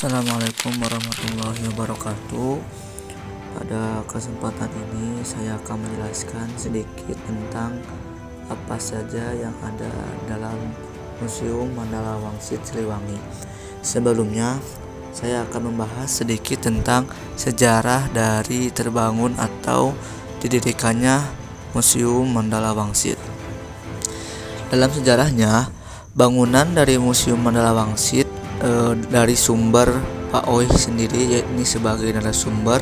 Assalamualaikum warahmatullahi wabarakatuh. Pada kesempatan ini saya akan menjelaskan sedikit tentang apa saja yang ada dalam Museum Mandala Wangsit Siliwangi. Sebelumnya, saya akan membahas sedikit tentang sejarah dari terbangun atau didirikannya Museum Mandala Wangsit. Dalam sejarahnya, bangunan dari Museum Mandala Wangsit dari sumber Pak Oi sendiri, yakni sebagai narasumber,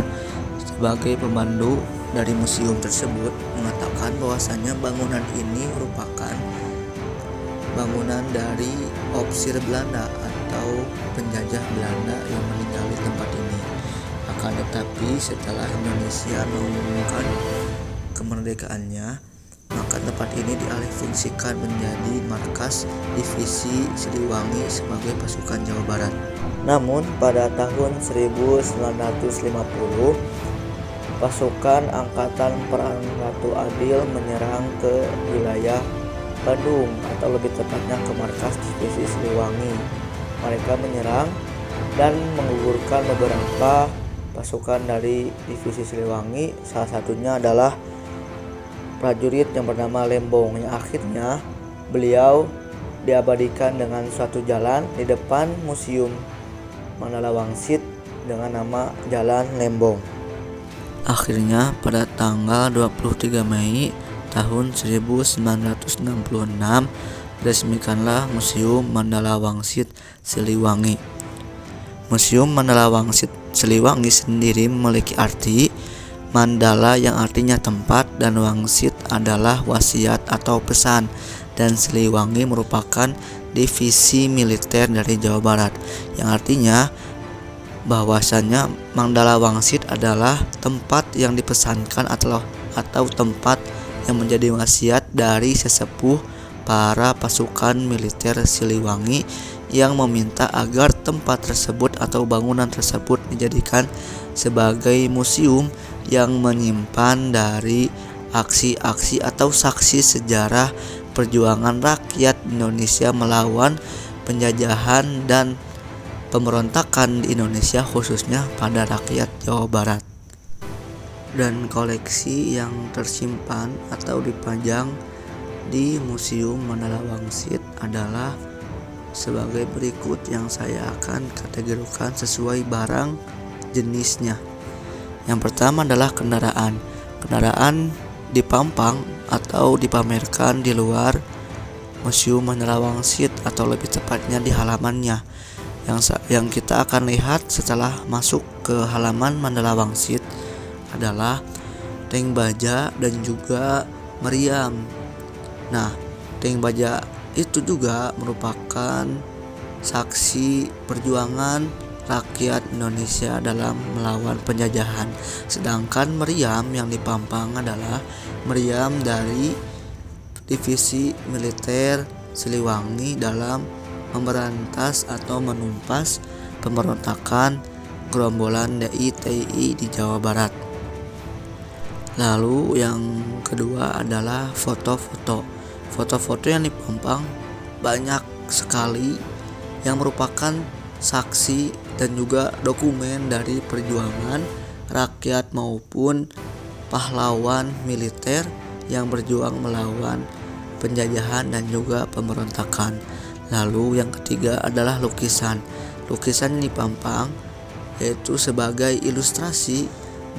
sebagai pemandu dari museum tersebut, mengatakan bahwasanya bangunan ini merupakan bangunan dari opsir Belanda atau penjajah Belanda yang meninggali tempat ini. Akan tetapi setelah Indonesia mengumumkan kemerdekaannya, maka tempat ini dialihfungsikan menjadi markas divisi Siliwangi sebagai pasukan Jawa Barat. Namun pada tahun 1950, pasukan Angkatan Perang Ratu Adil menyerang ke wilayah Bandung, atau lebih tepatnya ke markas divisi Siliwangi. Mereka menyerang dan menggugurkan beberapa pasukan dari divisi Siliwangi. Salah satunya adalah prajurit yang bernama Lembong, yang akhirnya beliau diabadikan dengan suatu jalan di depan Museum Mandala Wangsit dengan nama Jalan Lembong. Akhirnya pada tanggal 23 Mei tahun 1966 diresmikanlah Museum Mandala Wangsit Siliwangi. Museum Mandala Wangsit Siliwangi sendiri memiliki arti Mandala yang artinya tempat, dan Wangsit adalah wasiat atau pesan, dan Siliwangi merupakan divisi militer dari Jawa Barat, yang artinya bahwasanya Mandala Wangsit adalah tempat yang dipesankan atau tempat yang menjadi wasiat dari sesepuh para pasukan militer Siliwangi yang meminta agar tempat tersebut atau bangunan tersebut dijadikan sebagai museum yang menyimpan dari aksi-aksi atau saksi sejarah perjuangan rakyat Indonesia melawan penjajahan dan pemberontakan di Indonesia, khususnya pada rakyat Jawa Barat. Dan koleksi yang tersimpan atau dipajang di Museum Mandala Wangsit adalah sebagai berikut, yang saya akan kategorikan sesuai barang jenisnya. Yang pertama adalah kendaraan. Kendaraan dipampang atau dipamerkan di luar Museum Mandala Wangsit, atau lebih tepatnya di halamannya. Yang kita akan lihat setelah masuk ke halaman Mandala Wangsit adalah tank baja dan juga meriam. Nah, tank baja itu juga merupakan saksi perjuangan rakyat Indonesia dalam melawan penjajahan. Sedangkan meriam yang dipampang adalah meriam dari divisi militer Siliwangi dalam memberantas atau menumpas pemberontakan gerombolan DITI di Jawa Barat. Lalu yang kedua adalah foto-foto. Foto-foto yang dipampang banyak sekali yang merupakan saksi dan juga dokumen dari perjuangan rakyat maupun pahlawan militer yang berjuang melawan penjajahan dan juga pemberontakan. Lalu yang ketiga adalah lukisan. Lukisan yang dipampang yaitu sebagai ilustrasi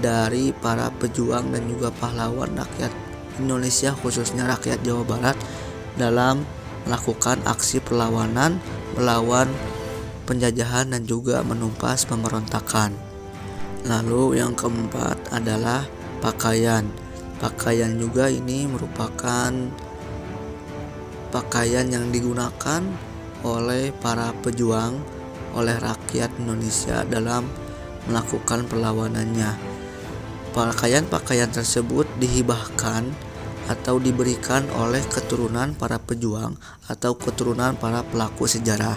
dari para pejuang dan juga pahlawan rakyat Indonesia, khususnya rakyat Jawa Barat, dalam melakukan aksi perlawanan melawan penjajahan dan juga menumpas pemberontakan. Lalu yang keempat adalah pakaian. Pakaian juga ini merupakan pakaian yang digunakan oleh para pejuang, oleh rakyat Indonesia dalam melakukan perlawanannya. Pakaian-pakaian tersebut dihibahkan atau diberikan oleh keturunan para pejuang atau keturunan para pelaku sejarah.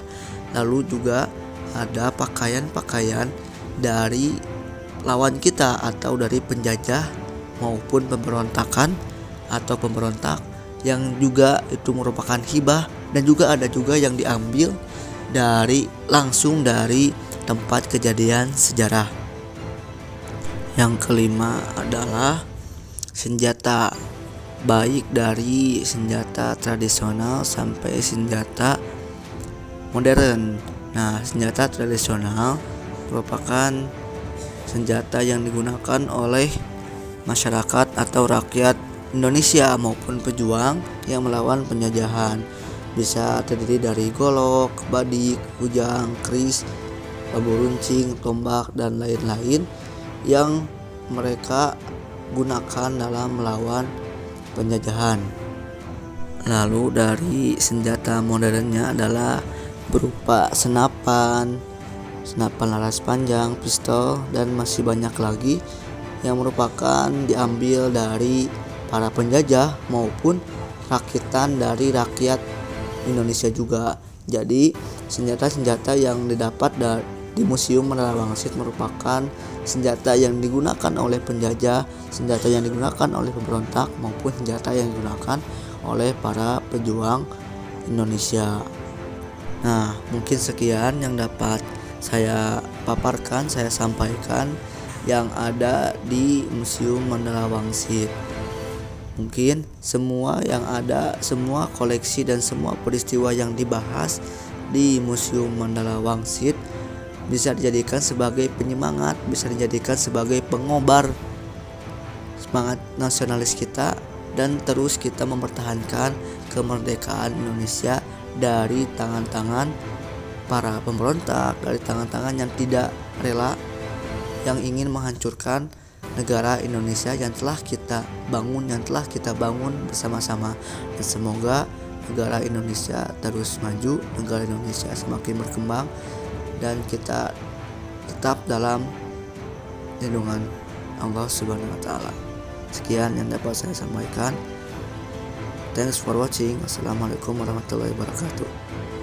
Lalu juga ada pakaian-pakaian dari lawan kita atau dari penjajah maupun pemberontakan atau pemberontak, yang juga itu merupakan hibah, dan juga ada juga yang diambil langsung dari tempat kejadian sejarah. Yang kelima adalah senjata, baik dari senjata tradisional sampai senjata modern. Nah, senjata tradisional merupakan senjata yang digunakan oleh masyarakat atau rakyat Indonesia maupun pejuang yang melawan penjajahan. Bisa terdiri dari golok, badik, kujang, keris, bambu runcing, tombak, dan lain-lain yang mereka gunakan dalam melawan penjajahan. Lalu dari senjata modernnya adalah berupa senapan laras panjang, pistol, dan masih banyak lagi yang merupakan diambil dari para penjajah maupun rakitan dari rakyat Indonesia juga. Jadi senjata-senjata yang didapat di Museum Mandala Wangsit merupakan senjata yang digunakan oleh penjajah, senjata yang digunakan oleh pemberontak, maupun senjata yang digunakan oleh para pejuang Indonesia. Nah, mungkin sekian yang dapat saya paparkan, saya sampaikan yang ada di Museum Mandala Wangsit. Mungkin semua yang ada, semua koleksi dan semua peristiwa yang dibahas di Museum Mandala Wangsit bisa dijadikan sebagai penyemangat, bisa dijadikan sebagai pengobar semangat nasionalis kita, dan terus kita mempertahankan kemerdekaan Indonesia dari tangan-tangan para pemberontak, dari tangan-tangan yang tidak rela, yang ingin menghancurkan negara Indonesia yang telah kita bangun bersama-sama. Dan semoga negara Indonesia terus maju, negara Indonesia semakin berkembang, dan kita tetap dalam lindungan Allah Subhanahu wa taala. Sekian yang dapat saya sampaikan. Thanks for watching. Wassalamualaikum warahmatullahi wabarakatuh.